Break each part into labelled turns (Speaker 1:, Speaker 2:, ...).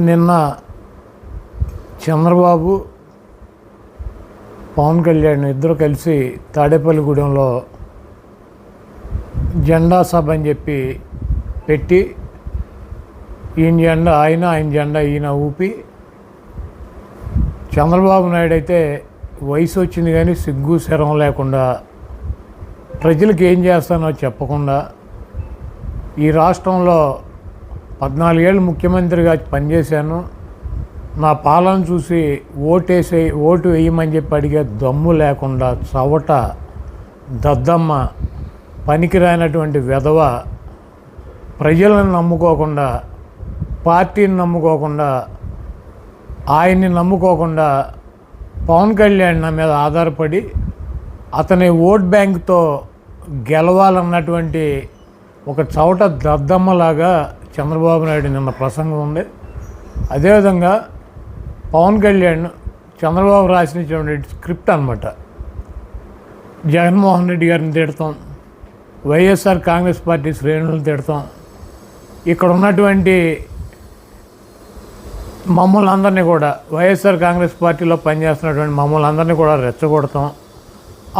Speaker 1: నిన్న చంద్రబాబు పవన్ కళ్యాణ్ ఇద్దరు కలిసి తాడేపల్లిగూడెంలో జెండా సభ అని చెప్పి పెట్టి ఈయన జెండా ఆయన జెండా ఈయన ఊపి, చంద్రబాబు నాయుడు అయితే వయసు వచ్చింది కానీ సిగ్గు శరం లేకుండా ప్రజలకు ఏం చేస్తానో చెప్పకుండా ఈ రాష్ట్రంలో 14 ఏళ్ళు ముఖ్యమంత్రిగా పనిచేశాను, నా పాలన చూసి ఓటు వేయమని చెప్పి అడిగే దమ్ము లేకుండా చవట దద్దమ్మ పనికిరానటువంటి వెధవ ప్రజలను నమ్ముకోకుండా, పార్టీని నమ్ముకోకుండా, ఆయన్ని నమ్ముకోకుండా పవన్ కళ్యాణ్ నా మీద ఆధారపడి అతని ఓట్ బ్యాంక్తో గెలవాలన్నటువంటి ఒక చవట దద్దమ్మలాగా చంద్రబాబు నాయుడు నిన్న ప్రసంగం ఉంది. అదేవిధంగా పవన్ కళ్యాణ్ చంద్రబాబు రాసినటువంటి స్క్రిప్ట్ అన్నమాట. జగన్మోహన్ రెడ్డి గారిని తిడతాం, వైఎస్ఆర్ కాంగ్రెస్ పార్టీ శ్రేణులను తిడతాం, ఇక్కడ ఉన్నటువంటి మమ్మల్ని అందరినీ కూడా వైఎస్ఆర్ కాంగ్రెస్ పార్టీలో పనిచేస్తున్నటువంటి మమ్మల్ని అందరినీ కూడా రెచ్చగొడతాం,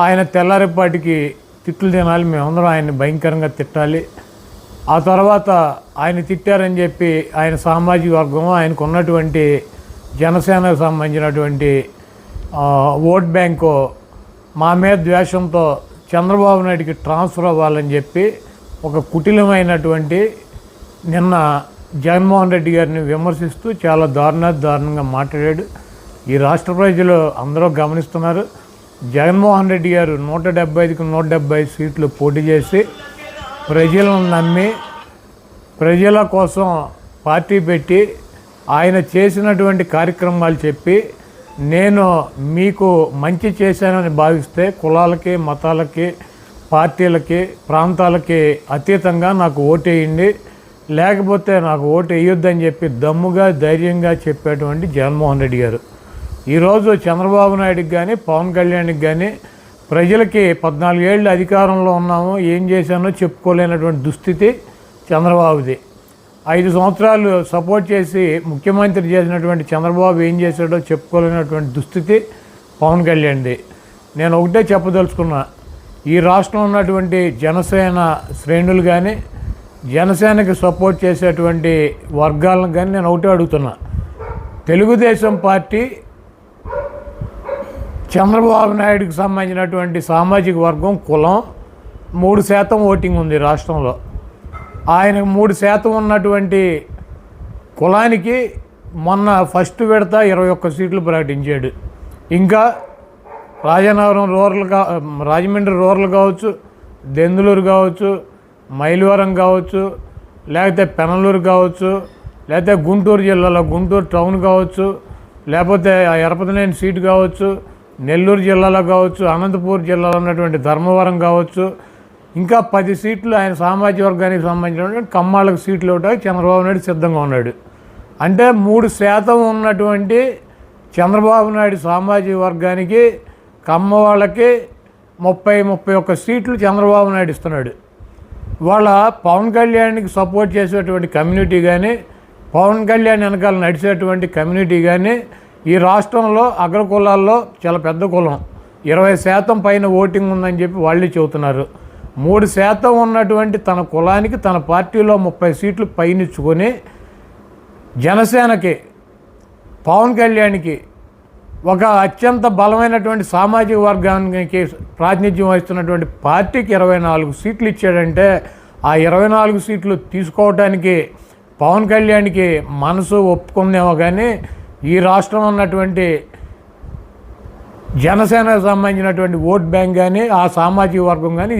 Speaker 1: ఆయన తెల్లారిపాటికి తిట్లు తినాలి, మేమందరం ఆయన్ని భయంకరంగా తిట్టాలి, ఆ తర్వాత ఆయన తిట్టారని చెప్పి ఆయన సామాజిక వర్గం, ఆయనకు ఉన్నటువంటి జనసేనకు సంబంధించినటువంటి ఓట్ బ్యాంకు మా మీద ద్వేషంతో చంద్రబాబు నాయుడికి ట్రాన్స్ఫర్ అవ్వాలని చెప్పి ఒక కుటిలమైనటువంటి నిన్న జగన్మోహన్ రెడ్డి గారిని విమర్శిస్తూ చాలా దారుణంగా మాట్లాడాడు. ఈ రాష్ట్ర ప్రజలు అందరూ గమనిస్తున్నారు. జగన్మోహన్ రెడ్డి గారు 175కి 175 సీట్లు పోటీ చేసి ప్రజలను నమ్మి ప్రజల కోసం పార్టీ పెట్టి ఆయన చేసినటువంటి కార్యక్రమాలు చెప్పి నేను మీకు మంచి చేశానని భావిస్తే కులాలకి, మతాలకి, పార్టీలకి, ప్రాంతాలకి అతీతంగా నాకు ఓటేయండి, లేకపోతే నాకు ఓటు వేయొద్దని చెప్పి దమ్ముగా ధైర్యంగా చెప్పేటువంటి జగన్మోహన్ రెడ్డి గారు ఈరోజు చంద్రబాబు నాయుడికి కానీ పవన్ కళ్యాణ్కి కానీ ప్రజలకి 14 ఏళ్ళు అధికారంలో ఉన్నాము, ఏం చేశానో చెప్పుకోలేనటువంటి దుస్థితి చంద్రబాబుది. 5 సంవత్సరాలు సపోర్ట్ చేసి ముఖ్యమంత్రి చేసినటువంటి చంద్రబాబు ఏం చేశాడో చెప్పుకోలేనటువంటి దుస్థితి పవన్ కళ్యాణ్ది. నేను ఒకటే చెప్పదలుచుకున్నా, ఈ రాష్ట్రంలో ఉన్నటువంటి జనసేన శ్రేణులు కానీ జనసేనకి సపోర్ట్ చేసేటువంటి వర్గాలను కానీ నేను ఒకటే అడుగుతున్నా, తెలుగుదేశం పార్టీ చంద్రబాబు నాయుడికి సంబంధించినటువంటి సామాజిక వర్గం కులం 3% ఓటింగ్ ఉంది రాష్ట్రంలో. ఆయనకు 3% ఉన్నటువంటి కులానికి మొన్న ఫస్ట్ విడత 21 సీట్లు ప్రకటించాడు. ఇంకా రాజమండ్రి రూరల్ కావచ్చు, దెందులూరు కావచ్చు, మైలవరం కావచ్చు, లేకపోతే పెనలూరు కావచ్చు, లేకపోతే గుంటూరు జిల్లాలో గుంటూరు టౌన్ కావచ్చు, లేకపోతే ఎరపతినేని సీటు కావచ్చు, నెల్లూరు జిల్లాలో కావచ్చు, అనంతపూర్ జిల్లాలో ఉన్నటువంటి ధర్మవరం కావచ్చు, ఇంకా 10 సీట్లు ఆయన సామాజిక వర్గానికి సంబంధించినటువంటి కమ్మాళ్ళకు సీట్లు ఇవ్వడానికి చంద్రబాబు నాయుడు సిద్ధంగా ఉన్నాడు. అంటే 3% ఉన్నటువంటి చంద్రబాబు నాయుడు సామాజిక వర్గానికి కమ్మ వాళ్ళకి 30-31 సీట్లు చంద్రబాబు నాయుడు ఇస్తున్నాడు. వాళ్ళ పవన్ కళ్యాణ్కి సపోర్ట్ చేసేటువంటి కమ్యూనిటీ కానీ, పవన్ కళ్యాణ్ వెనకాల నడిచేటువంటి కమ్యూనిటీ కానీ ఈ రాష్ట్రంలో అగ్రకులాల్లో చాలా పెద్ద కులం, 20% పైన ఓటింగ్ ఉందని చెప్పి వాళ్ళే చెబుతున్నారు. 3% ఉన్నటువంటి తన కులానికి తన పార్టీలో 30 సీట్లు పైనిచ్చుకొని జనసేనకి, పవన్ కళ్యాణ్కి ఒక అత్యంత బలమైనటువంటి సామాజిక వర్గానికి ప్రాతినిధ్యం వహిస్తున్నటువంటి పార్టీకి 24 సీట్లు ఇచ్చాడంటే ఆ 24 సీట్లు తీసుకోవడానికి పవన్ కళ్యాణ్కి మనసు ఒప్పుకుందేమో కానీ ఈ రాష్ట్రంలో ఉన్నటువంటి జనసేనకు సంబంధించినటువంటి ఓట్ బ్యాంక్ కానీ ఆ సామాజిక వర్గం కానీ